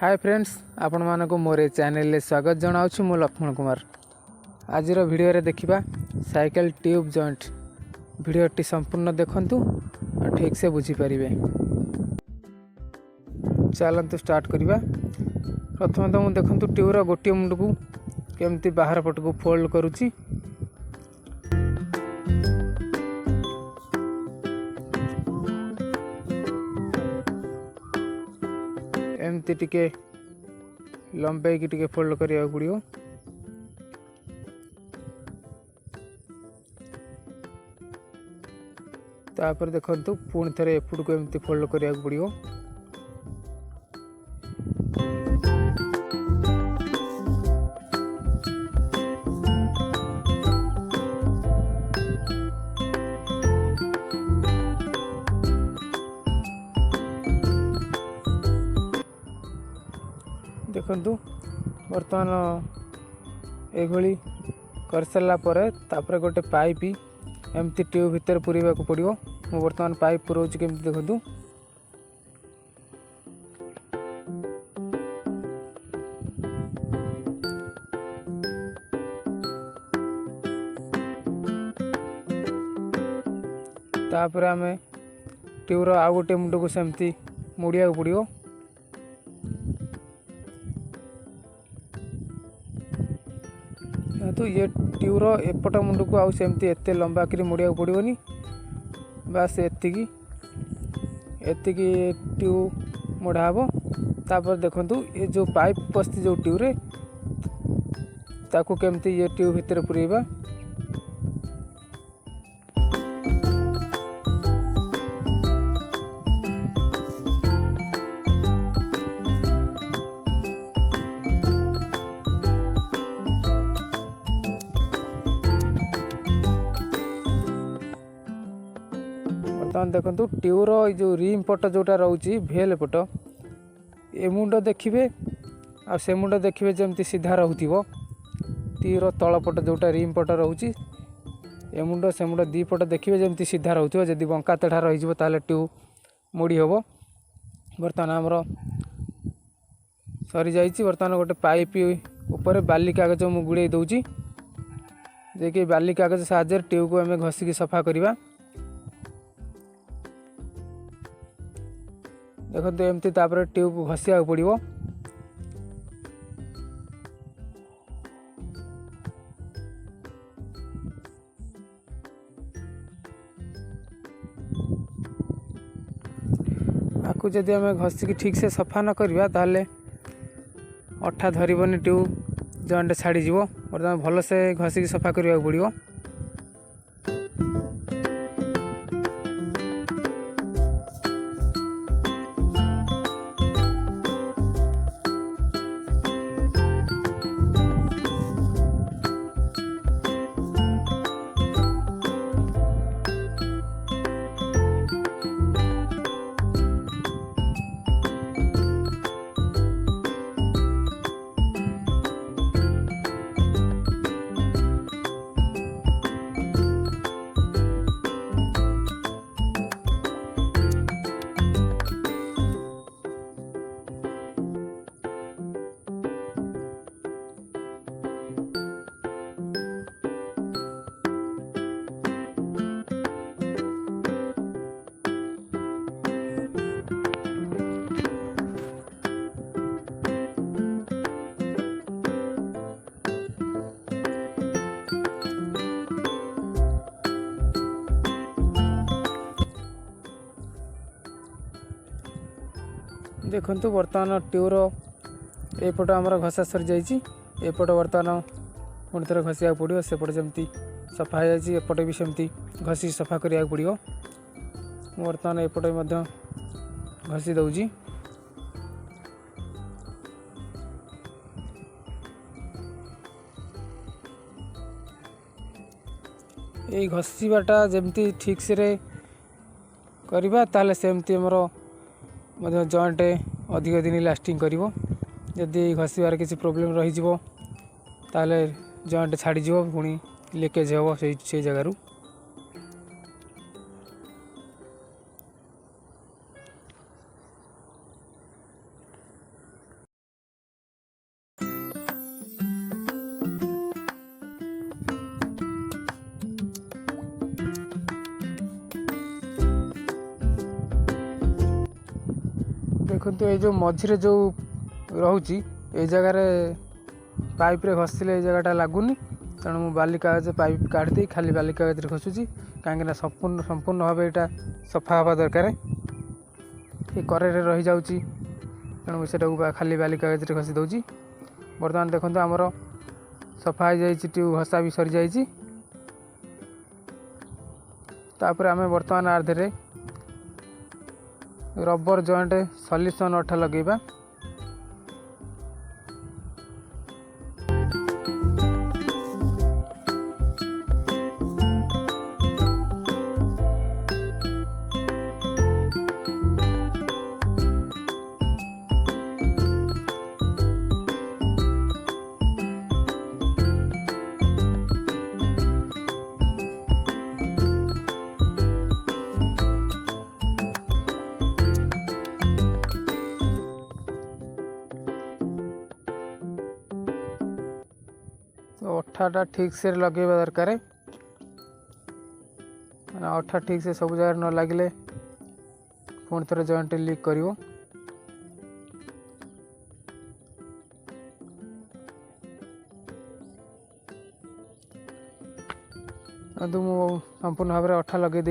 Hi friends, आपण मानक मोर channel स्वागत जनाऊँ। मु लक्ष्मण कुमार। आज वीडियो देखिबा साइकिल ट्यूब जॉइंट। वीडियोटी संपूर्ण देखंतु और ठीक से बुझी परिबे। चलंतु स्टार्ट करिबा। प्रथम तो मु देखंतु ट्यूब गोटे मुंड को केमती बाहर पट को फोल्ड करूची। एमती टिके लंबाई की टिके फोल्ड करिया पड़ियो। तापर देखंतु पुणी थरे एपट को एमती फोल्ड करिया पड़ियो। देखंतु बर्तमान एभली कर सारा पर गोटे पाइप एमती ट्यूब भीतर पूरेबा को पड़ो। मु बर्तमान पाइप पुरोच केमती देखंतु। तापर आमे ट्यूब रो आ गोटे मुंड को सेमती मुड़िया को पड़ो। तो ये ट्यूब एपट मुंड को आमती एत लंबा कर मुड़िया पड़ोनी। बास एतिकी ट्यूब मोड़ा हे। तापर देखंतु ये जो पाइप पस्ती जो ट्यूब रे ताकू केमती ये ट्यूब भितर पुरेबा। बर्तमान देखंतु ट्यूब रो जो रिम पट जोटा रोची भेल पट ए मुंड देखिबे आ से मुंड देखिबे जेमती सीधा रहउथिबो। ट्यूब रो तळ पट जोटा रिम पट रोची ए मुंड से मुंड दी पट देखिबे जेमती सीधा रहउथिबो। जदि बंका तेढ़ा रहि जिवो ताले ट्यूब मोड़ी हबो। बर्तमान हमरो सरी जाईची। बर्तमान गोटे पाइप ऊपर बाली कागज मु गुड़े दउची जे कि बाली कागज साहाय्य ट्यूब को हमें घसी की सफा करिबा। देखो एमती तापर ट्यूब को घसिया पड़ो। आपको जदि आम घसिकी ठीक से सफा न करवा ताले अठा धरबनी ट्यूब जॉइंट छाड़ी जीवो। बर्तमान भल से घसिकी सफा करने पड़ो। देखंतु बर्तमान ट्यूब एपट आमर घसा सरी जाइए। एपट बर्तमान पुणी थे घसिया पड़ो। सेपट जमती सफा हो जाए एपट भी सेमती घसी सफा करिया पड़ो। बर्तमान एपट घसी दउची। ये घसीबाटा जमती ठीक से करवा ताले सेमती हमर जॉइंट अधिक दिन लास्टिंग करिवो। जदि घसीबार किसी प्रोब्लेम रही जिवो ताले जॉइंट छाड़ी जिवो, पुणी लीकेज हो से जगह। देखो ये जो मझे जो रोचे ये जगार पाइप रे घषिले ये जगहटा लगुनि तेणु मु बाली कागज पाइप काढ़ी खाली बाली कागज घसुची कहीं संपूर्ण भाव यहाँ सफा हवा दरकार ये करे रही जाऊँगी तेणु मुझे खाली बाली कागज घसी दूची। बर्तमान देखो आमर सफा हो जाए ट्यूब घसा भी सरी जाइए तापर आम बर्तमान आधे रबर जॉइंट सॉल्यूशन अठा लगेगा तो अठाटा ठीक से लगेगा दरकार अठा ठीक से सब जगह न लगे पुणी थे जॉइंट लीक कर संपूर्ण भाव में अठा लगे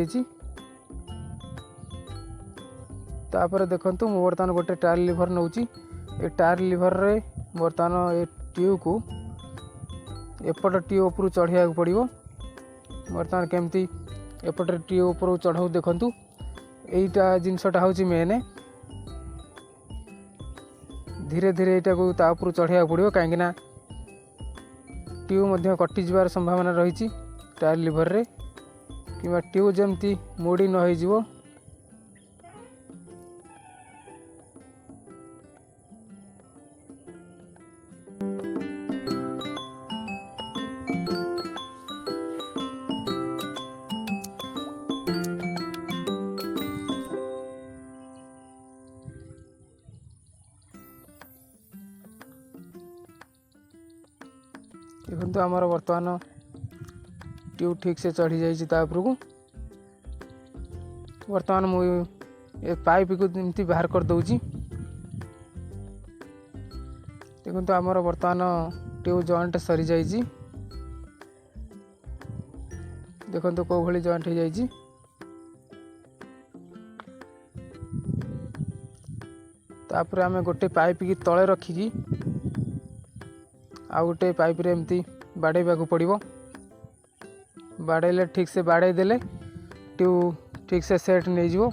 तापर देखु मु बर्तमान गोटे टायर लिभर नौची ये टायर लिभर रे बर्तमान ये ट्यूब को एपट ट्यूब उपर चढ़ा पड़ो बर्तमान केमती एपटे ट्यूब उपर चढ़ाऊ देखु यहीटा जिनसटा हूँ मेन धीरे धीरे यहाँ को तापर चढ़ा पड़ो कहीं ट्यूब कटिजार संभावना रही टायर लिभर रे कि ट्यूब जमती मोड़ी न हो देखो आमर बर्तमान ट्यूब ठीक से चढ़ी जाइए उपरकू बर्तमान मुझे पाइप को एमती बाहर कर दूची देखो आमर बर्तमान ट्यूब जॉइंट सरी जाइए देखो कौ भली जॉइंट हो जाइए तापर आम गोटे पाइप की तले रखिकी आ गोटे पाइप रे एमती बाड़ेबा को पड़ो बाड़े ठीक से बाड़े देले ट्यूब ठीक से सेट नहीं जीवो।